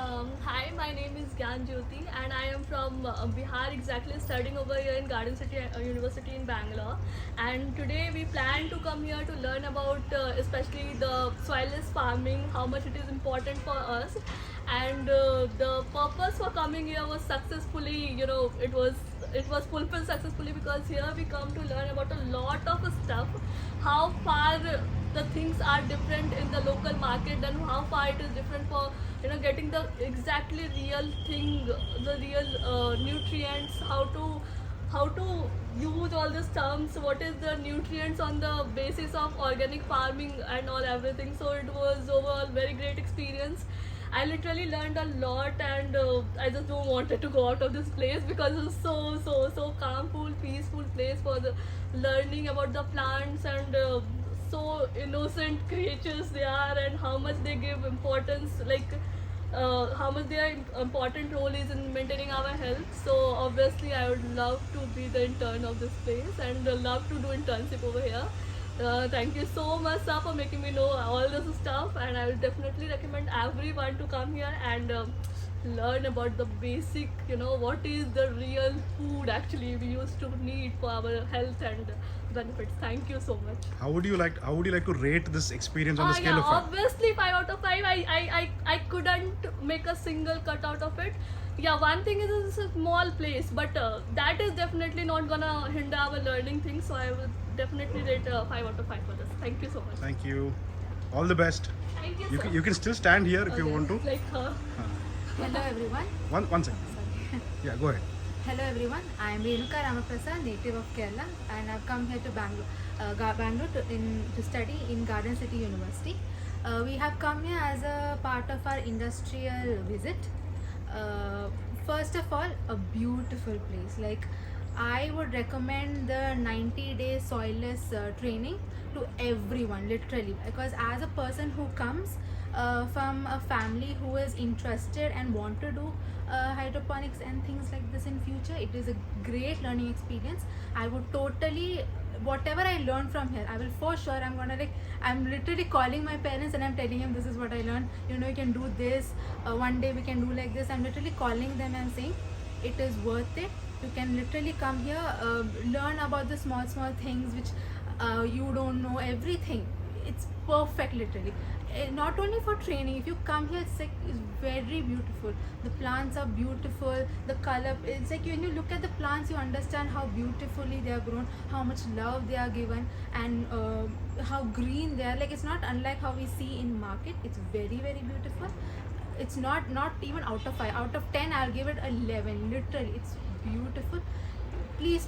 Hi, my name is Gyan Jyoti and I am from Bihar, exactly studying over here in Garden City University in Bangalore. And today we plan to come here to learn about especially the soilless farming, how much it is important for us. And the purpose for coming here was successfully, it was fulfilled successfully, because here we come to learn about a lot of stuff, how far the things are different in the local market and how far it is different for getting the exactly real thing, the real nutrients, how to use all these terms, what is the nutrients on the basis of organic farming and all everything. So it was overall very great experience. I literally learned a lot, and I just don't wanted to go out of this place because it's so calmful, peaceful place for the learning about the plants, and so innocent creatures they are, and how much they give importance, like how much their important role is in maintaining our health. So obviously I would love to be the intern of this place and love to do internship over here. Thank you so much, sir, for making me know all this stuff, and I will definitely recommend everyone to come here and learn about the basic, what is the real food actually we used to need for our health and benefits. Thank you so much. How would you like to rate this experience on the scale Yeah, of 5? obviously 5 out of 5. I couldn't make a single cut out of it. Yeah, one thing is it's a small place, but that is definitely not gonna hinder our learning things. So I would definitely rate 5 out of 5 for this. Thank you so much. Thank you. All the best. Thank you. You sir. can, you can still stand here if you want to. Like Hello everyone. One second. Sorry. Yeah, go ahead. Hello everyone. I am Renuka Ramaprasad, native of Kerala, and I've come here to Bangalore to study in Garden City University. We have come here as a part of our industrial visit. First of all, a beautiful place. Like, I would recommend the 90-day Soilless training to everyone, literally, because as a person who comes from a family who is interested and want to do hydroponics and things like this in future, it is a great learning experience. I would totally, whatever I learned from here, I will for sure, I'm literally calling my parents and I'm telling them this is what I learned, you can do this, one day we can do like this. I'm literally calling them and saying it is worth it. You can literally come here, learn about the small things which you don't know, everything. It's perfect, literally. Not only for training, if you come here, it's very beautiful. The plants are beautiful, the color, it's like when you look at the plants, you understand how beautifully they are grown, how much love they are given, and how green they are. Like, it's not unlike how we see in market. It's very beautiful. It's not even out of 5. Out of 10, I'll give it 11. Literally, it's beautiful. Please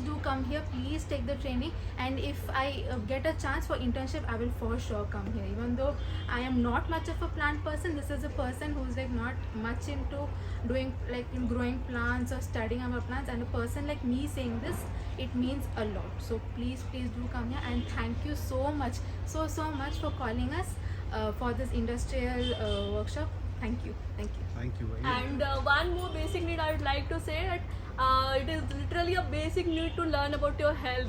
do come here. Please take the training, and if I get a chance for internship, I will for sure come here. Even though I am not much of a plant person, this is a person who's like not much into doing like in growing plants or studying about plants, and a person like me saying this, it means a lot. So please do come here, and thank you so much for calling us for this industrial workshop. Thank you. Thank you. And one more basic need I would like to say that it is literally a basic need to learn about your health.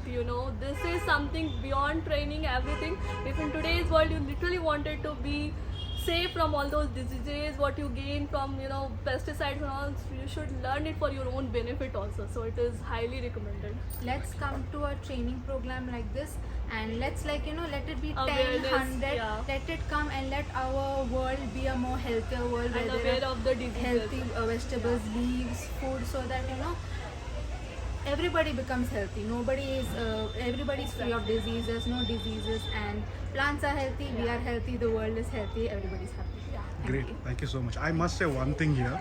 This is something beyond training, everything. If in today's world you literally wanted to be safe from all those diseases, what you gain from pesticides and all, you should learn it for your own benefit also. So it is highly recommended. Let's come to a training program like this, and let's let it be 10, Awareness, 100. yeah. Let it come and let our world be a more healthier world, And where there aware are of the diseases. healthy vegetables, leaves, food, so that everybody becomes healthy. Everybody's free of diseases, no diseases, and plants are healthy, we are healthy, the world is healthy, everybody's happy. Great. Thank you so much. I must say one thing here.